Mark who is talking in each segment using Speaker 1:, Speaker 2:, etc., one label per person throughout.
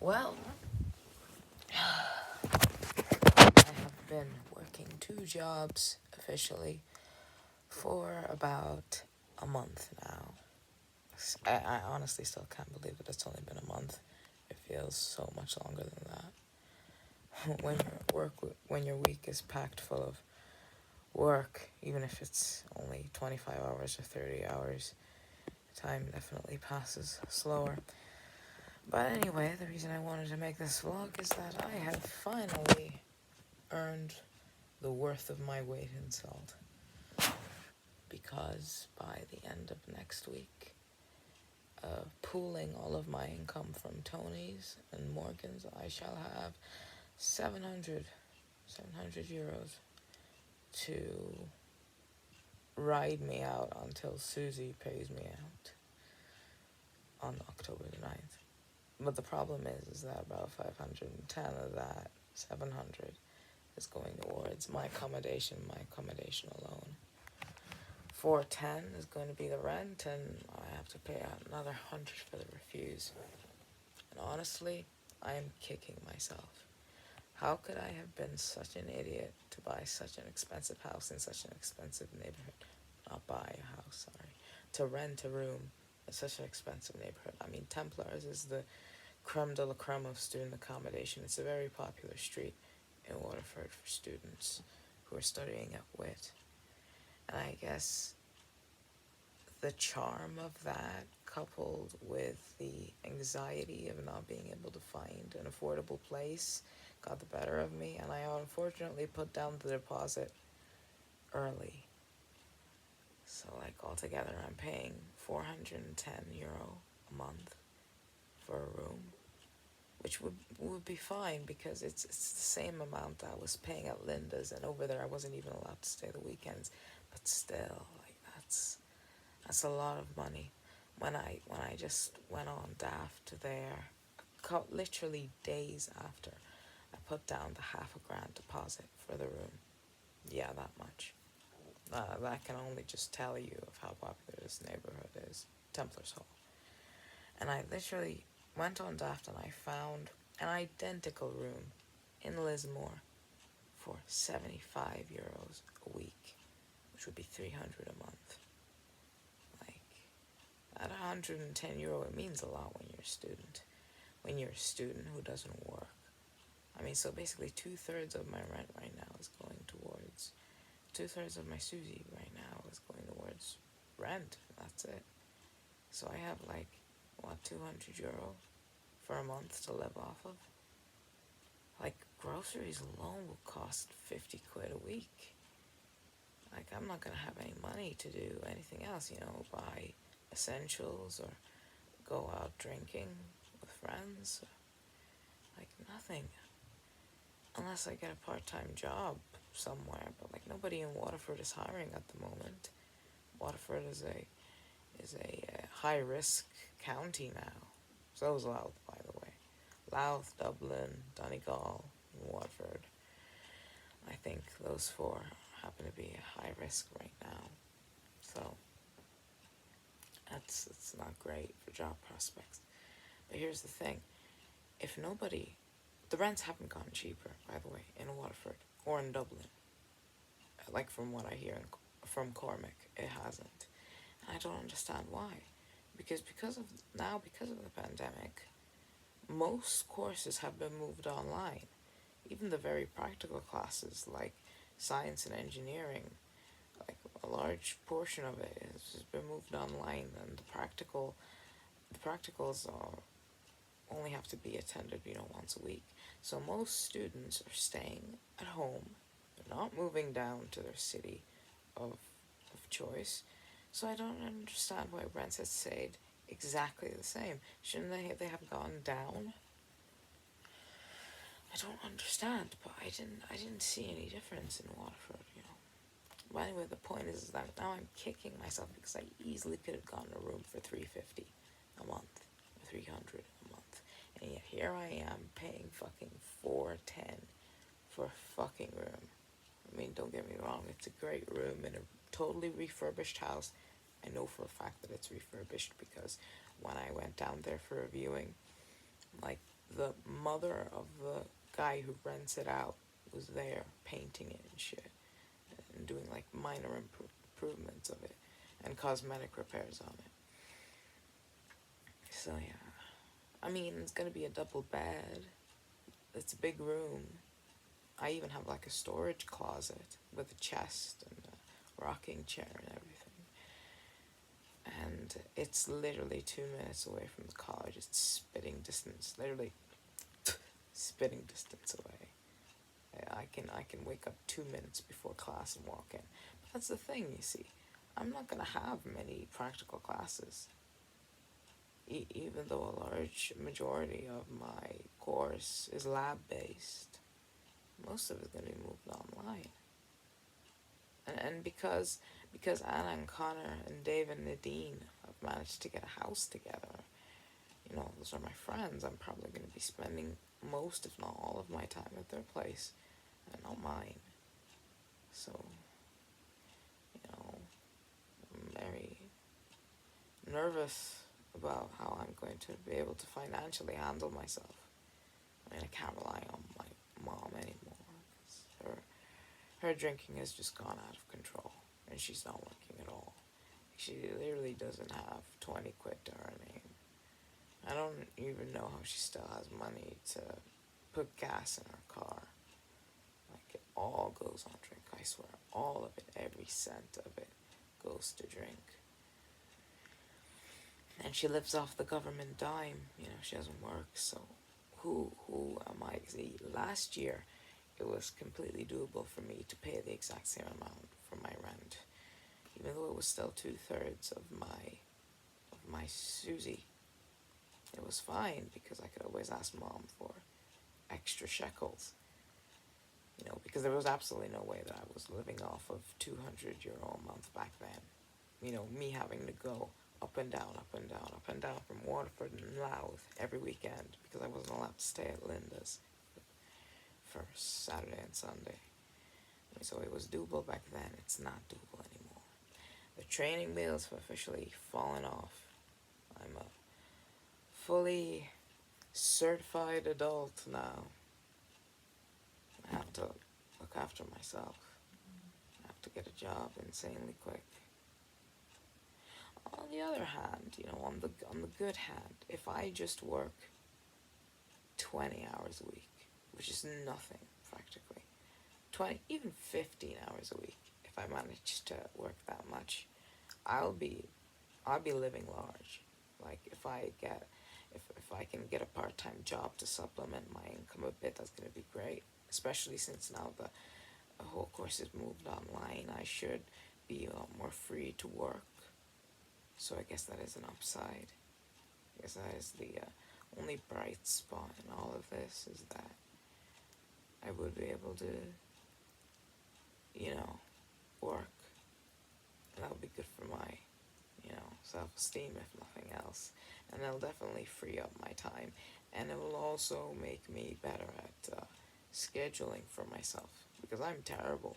Speaker 1: Well, I have been working two jobs officially for about a month now. I honestly still can't believe that it's only been a month. It feels so much longer than that. When your week is packed full of work, even if it's only 25 hours or 30 hours, time definitely passes slower. But anyway, the reason I wanted to make this vlog is that I have finally earned the worth of my weight in salt. Because by the end of next week, pooling all of my income from Tony's and Morgan's, I shall have 700 euros to ride me out until Susie pays me out on October the 9th. But the problem is that about 510 of that 700 is going towards my accommodation alone. 410 is going to be the rent, and I have to pay out another 100 for the refuse. And honestly, I am kicking myself. How could I have been such an idiot to buy such an expensive house in such an expensive neighborhood? Not buy a house, sorry. To rent a room in such an expensive neighborhood. I mean, Templars is the creme de la creme of student accommodation. It's a very popular street in Waterford for students who are studying at WIT. And I guess the charm of that, coupled with the anxiety of not being able to find an affordable place, got the better of me, and I unfortunately put down the deposit early. So, altogether, I'm paying €410 a month for a room, which would be fine because it's the same amount that I was paying at Linda's, and over there I wasn't even allowed to stay the weekends. But still, that's a lot of money. When I just went on Daft there, literally days after, I put down the $500 deposit for the room. Yeah, that much. That can only just tell you of how popular this neighborhood is, Templars Hall. And I literally went on Daft and I found an identical room in Lismore for €75 a week, which would be 300 a month. At €110, it means a lot when you're a student. When you're a student who doesn't work. I mean, so basically 2/3 of my rent right now is going towards, 2/3 of my Susie right now is going towards rent. That's it. So I have €200 for a month to live off of. Groceries alone will cost 50 quid a week. I'm not gonna have any money to do anything else, buy essentials or go out drinking with friends. Nothing. Unless I get a part-time job somewhere, but nobody in Waterford is hiring at the moment. Waterford is a high-risk county now. So is Louth, by the way. Louth, Dublin, Donegal, and Waterford. I think those four happen to be high risk right now. So it's not great for job prospects. But here's the thing. The rents haven't gotten cheaper, by the way, in Waterford or in Dublin. From what I hear from Cormac, it hasn't. And I don't understand why. Because of the pandemic, most courses have been moved online. Even the very practical classes like science and engineering, a large portion of it has been moved online, and the practicals only have to be attended, once a week. So most students are staying at home. They're not moving down to their city of choice. So I don't understand why rents have stayed exactly the same. Shouldn't they have gone down? I don't understand, but I didn't see any difference in Waterford, But anyway, the point is that now I'm kicking myself because I easily could have gotten a room for $350 a month, or $300 a month, and yet here I am paying fucking $410 for a fucking room. I mean, don't get me wrong, it's a great room in a totally refurbished house. I know for a fact that it's refurbished because when I went down there for a viewing, the mother of the guy who rents it out was there painting it and shit, and doing like minor improvements of it and cosmetic repairs on it. So yeah, I mean, it's gonna be a double bed. It's a big room. I even have like a storage closet with a chest and a rocking chair and everything. And it's literally 2 minutes away from the college. It's spitting distance, literally spitting distance away. I can wake up 2 minutes before class and walk in. But that's the thing, you see. I'm not gonna have many practical classes. Even though a large majority of my course is lab based, most of it's gonna be moved online. And because Anna and Connor and Dave and Nadine have managed to get a house together, you know, those are my friends. I'm probably going to be spending most, if not all, of my time at their place and not mine. So, you know, I'm very nervous about how I'm going to be able to financially handle myself. I mean, I can't rely on my mom anymore. Her drinking has just gone out of control, and she's not working at all. She literally doesn't have 20 quid to her name. I don't even know how she still has money to put gas in her car. Like, it all goes on drink, I swear. All of it, every cent of it goes to drink. And she lives off the government dime. You know, she doesn't work, so who am I? See, last year, it was completely doable for me to pay the exact same amount for my rent, even though it was still 2/3 of my Susie. It was fine because I could always ask mom for extra shekels, you know, because there was absolutely no way that I was living off of €200 a month back then. You know, me having to go up and down, up and down, up and down from Waterford and Louth every weekend because I wasn't allowed to stay at Linda's for Saturday and Sunday. So it was doable back then. It's not doable anymore. The training wheels have officially fallen off. I'm a fully certified adult now. I have to look after myself. I have to get a job insanely quick. On the other hand, you know, on the good hand, if I just work 20 hours a week, which is nothing practically, 20, even 15 hours a week, if I manage to work that much, I'll be living large. Like, if I can get a part-time job to supplement my income a bit, that's going to be great, especially since now the whole course is moved online. I should be a lot more free to work, so I guess that is an upside. I guess that is the only bright spot in all of this, is that I would be able to, you know, work, and that'll be good for my, you know, self-esteem, if nothing else. And it'll definitely free up my time, and it will also make me better at scheduling for myself, because I'm terrible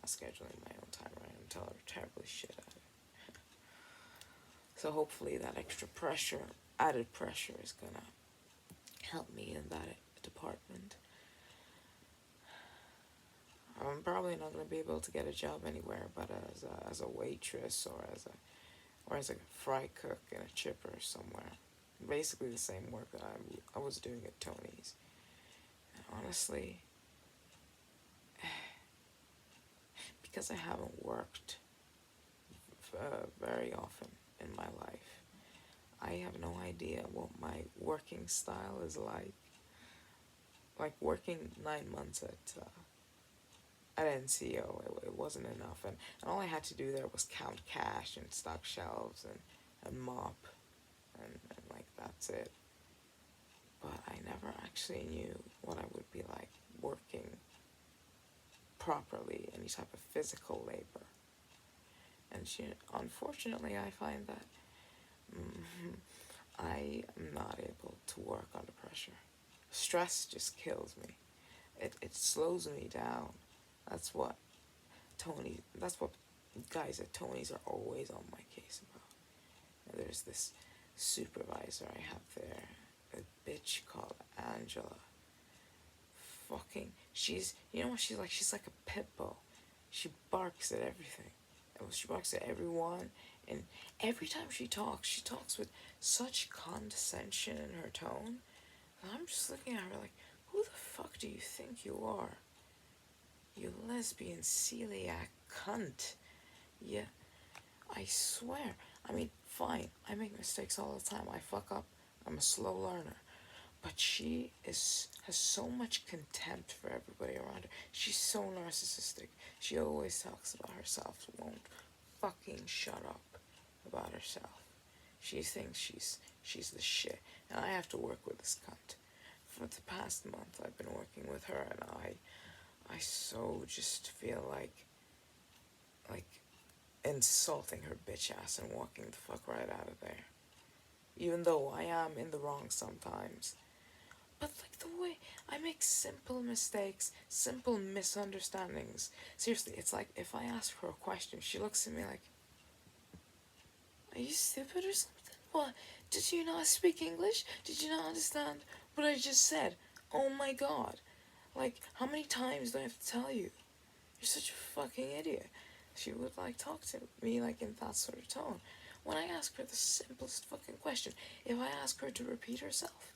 Speaker 1: at scheduling my own time. Right? I'm terribly shit at it. So hopefully that extra pressure, added pressure, is gonna help me in that department. I'm probably not gonna be able to get a job anywhere, but as a waitress or as a fry cook in a chipper somewhere. Basically the same work that I was doing at Tony's. And honestly, because I haven't worked very often in my life, I have no idea what my working style is like. Like, working 9 months at NCO, it wasn't enough, and all I had to do there was count cash and stock shelves and mop, and like, that's it. But I never actually knew what I would be like working properly, any type of physical labor. And unfortunately, I find that I am not able to work under pressure. Stress just kills me. It slows me down. That's what guys at Tony's are always on my case about. And there's this supervisor I have there, a bitch called Angela. Fucking, you know what she's like? She's like a pit bull. She barks at everything. She barks at everyone, and every time she talks with such condescension in her tone. And I'm just looking at her like, who the fuck do you think you are? You lesbian celiac cunt. Yeah, I swear. I mean, fine, I make mistakes all the time. I fuck up. I'm a slow learner. But has so much contempt for everybody around her. She's so narcissistic. She always talks about herself, won't fucking shut up about herself. She thinks she's the shit. And I have to work with this cunt. For the past month I've been working with her, and I so just feel like insulting her bitch ass and walking the fuck right out of there. Even though I am in the wrong sometimes. But like the way I make simple mistakes, simple misunderstandings. Seriously, it's like if I ask her a question, she looks at me like, are you stupid or something? What? Did you not speak English? Did you not understand what I just said? Oh my god. Like, how many times do I have to tell you? You're such a fucking idiot. She would like talk to me like in that sort of tone. When I ask her the simplest fucking question, if I ask her to repeat herself,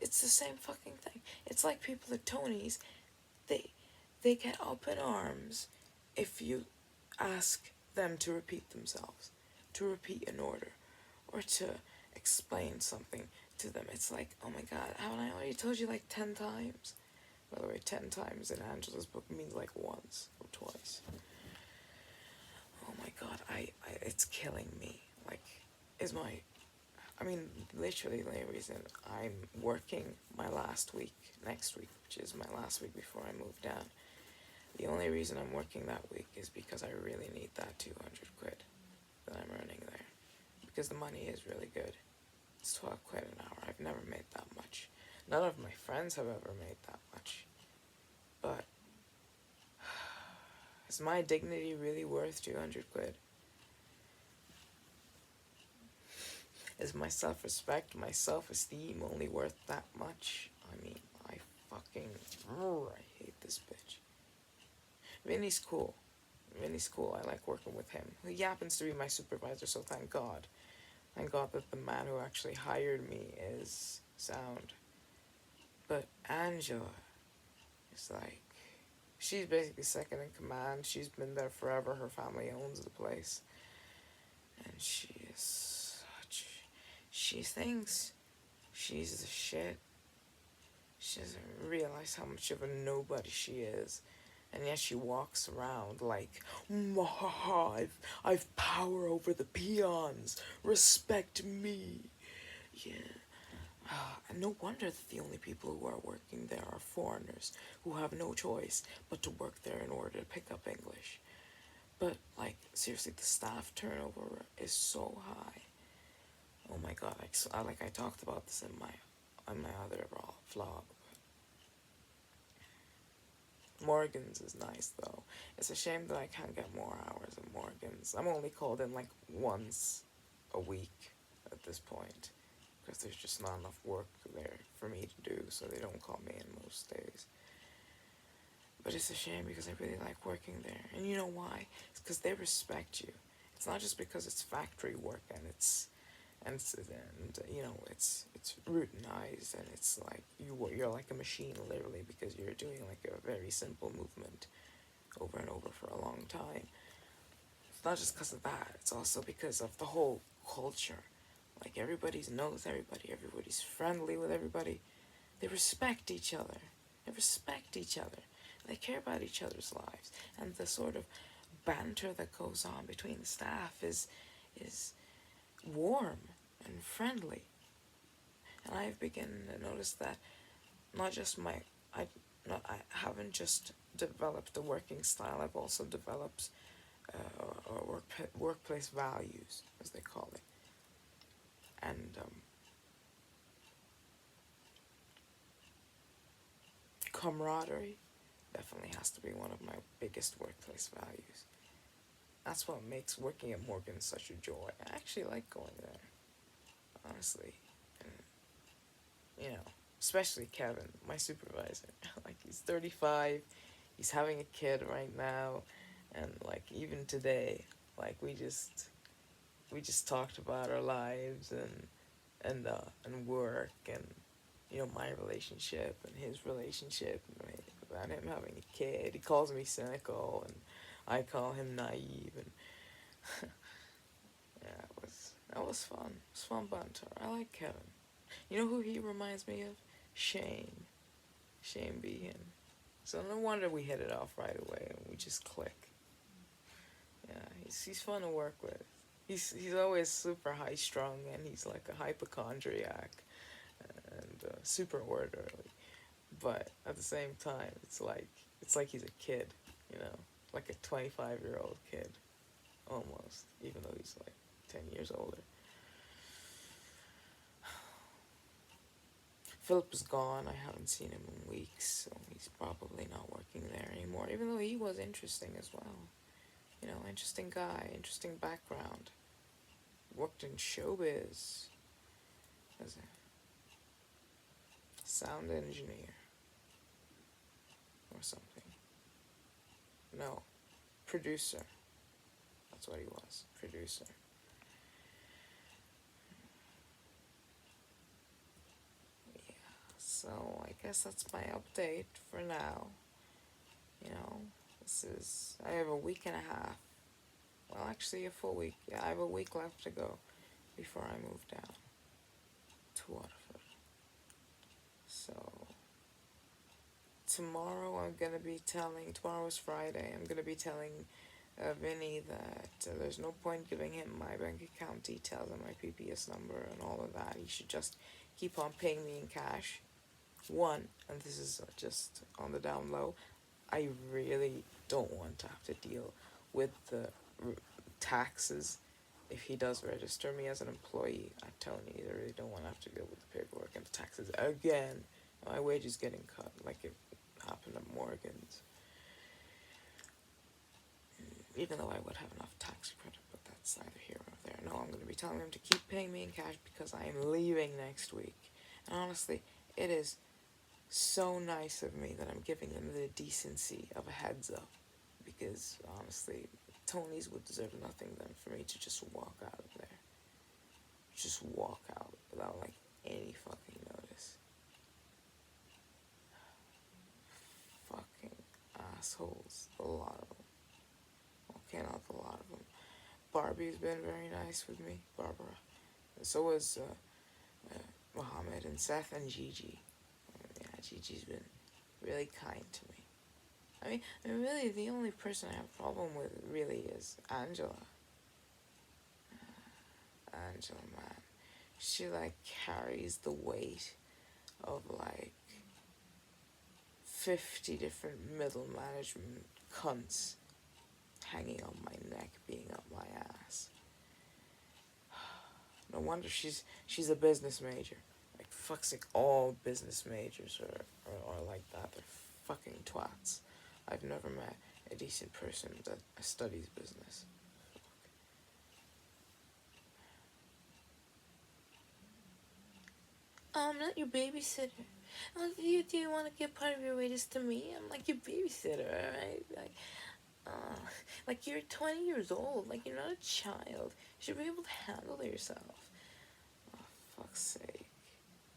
Speaker 1: it's the same fucking thing. It's like people at Tony's, they get up in arms if you ask them to repeat themselves, to repeat an order, or to explain something to them. It's like, oh my god, haven't I already told you like 10 times? By the way, 10 times in Angela's book means like once or twice. Oh my god, it's killing me. Like, literally the only reason I'm working my last week, next week, which is my last week before I move down. The only reason I'm working that week is because I really need that 200 quid that I'm earning there. Because the money is really good. It's 12 quid an hour. I've never made that much. None of my friends have ever made that much. But is my dignity really worth 200 quid? Is my self-respect, my self-esteem only worth that much? I mean, I hate this bitch. Vinny's cool. I like working with him. He happens to be my supervisor, so thank God. Thank God that the man who actually hired me is sound. But Angela is like, she's basically second in command. She's been there forever. Her family owns the place. And she thinks she's the shit. She doesn't realize how much of a nobody she is. And yet she walks around like, I've power over the peons. Respect me. Yeah. And no wonder that the only people who are working there are foreigners who have no choice but to work there in order to pick up English. But, like, seriously, the staff turnover is so high. Oh my god, I talked about this in my other vlog. Morgan's is nice, though. It's a shame that I can't get more hours at Morgan's. I'm only called in, like, once a week at this point. Because there's just not enough work there for me to do, so they don't call me in most days. But it's a shame because I really like working there. And you know why? It's because they respect you. It's not just because it's factory work and it's routinized and it's like you're like a machine literally because you're doing like a very simple movement over and over for a long time. It's not just because of that. It's also because of the whole culture. Like everybody knows everybody. Everybody's friendly with everybody. They respect each other. They care about each other's lives. And the sort of banter that goes on between the staff is warm and friendly. And I've begun to notice that I haven't just developed the working style, I've also developed workplace values, as they call it. And camaraderie definitely has to be one of my biggest workplace values. That's what makes working at Morgan such a joy. I actually like going there, honestly. And, especially Kevin, my supervisor. Like, he's 35, he's having a kid right now, and like even today, like we just talked about our lives and work and my relationship and his relationship and about him having a kid. He calls me cynical and I call him naive, and yeah, that was fun. It was fun banter. I like Kevin. You know who he reminds me of? Shane. Shane Behan. So no wonder we hit it off right away and we just click. Yeah, he's fun to work with. He's always super high strung and he's like a hypochondriac and super orderly. But at the same time, it's like he's a kid, you know, like a 25-year-old kid, almost, even though he's like 10 years older. Philip is gone. I haven't seen him in weeks, so he's probably not working there anymore. Even though he was interesting as well, interesting guy, interesting background. Worked in showbiz as a sound engineer or something. No, producer. That's what he was, producer. Yeah, so I guess that's my update for now. You know, I have a week and a half. Well, actually, a full week. Yeah, I have a week left to go before I move down to Waterford. So, tomorrow is Friday, I'm gonna be telling Vinny that there's no point giving him my bank account details and my PPS number and all of that. He should just keep on paying me in cash. One, and this is just on the down low, I really don't want to have to deal with the taxes if he does register me as an employee at Tony. I really don't want to have to deal with the paperwork and the taxes again. My wage is getting cut like it happened at Morgan's. Even though I would have enough tax credit, but that's neither here nor there. No, I'm going to be telling him to keep paying me in cash because I am leaving next week. And honestly, it is so nice of me that I'm giving them the decency of a heads up. Because honestly, Tony's would deserve nothing than for me to just walk out of there. Just walk out without like any fucking notice. Fucking assholes. A lot of them. Okay, not a lot of them. Barbie's been very nice with me, Barbara. And so was Mohammed and Seth and Gigi. Yeah, Gigi's been really kind to me. I mean, really, the only person I have a problem with really is Angela. Angela, man. She, like, carries the weight of, like, 50 different middle management cunts hanging on my neck, being up my ass. No wonder she's a business major. Like, fuck's sake, all business majors are like that. They're fucking twats. I've never met a decent person that studies business. I'm not your babysitter. Like, do you want to give part of your wages to me? I'm like your babysitter, alright? Like you're 20 years old. Like, you're not a child. You should be able to handle yourself. Oh, fuck's sake.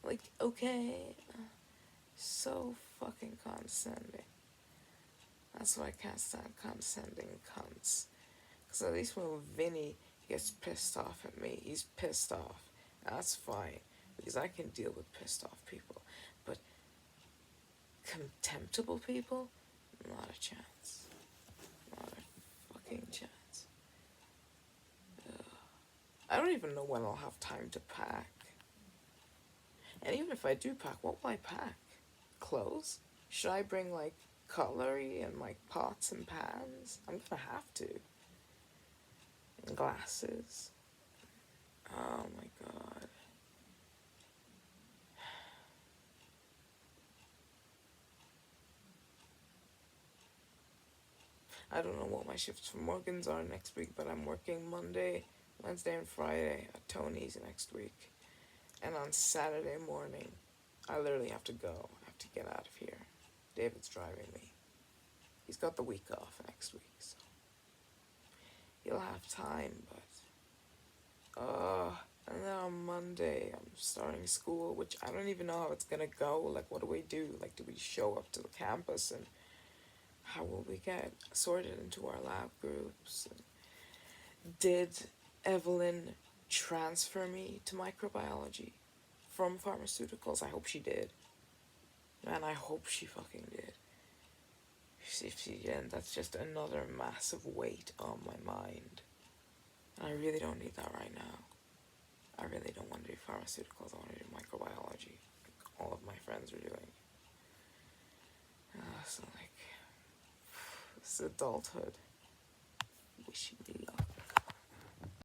Speaker 1: Like, okay. So fucking condescending. That's why I can't stand condescending cunts. Because at least when Vinny gets pissed off at me, he's pissed off. That's fine. Because I can deal with pissed off people. But contemptible people? Not a chance. Not a fucking chance. Ugh. I don't even know when I'll have time to pack. And even if I do pack, what will I pack? Clothes? Should I bring, like, cutlery and, like, pots and pans? I'm gonna have to. And glasses. Oh my god. I don't know what my shifts for Morgan's are next week, but I'm working Monday, Wednesday, and Friday at Tony's next week. And on Saturday morning, I literally have to go. I have to get out of here. David's driving me. He's got the week off next week, so he'll have time, but and then on Monday I'm starting school, which I don't even know how it's gonna go. Like, what do we do? Like, do we show up to the campus, and how will we get sorted into our lab groups? And did Evelyn transfer me to microbiology from pharmaceuticals? I hope she did. Man, I hope she fucking did. If she didn't, that's just another massive weight on my mind. And I really don't need that right now. I really don't want to do pharmaceuticals. I want to do microbiology, like all of my friends are doing. So, like, this is adulthood. Wish me luck.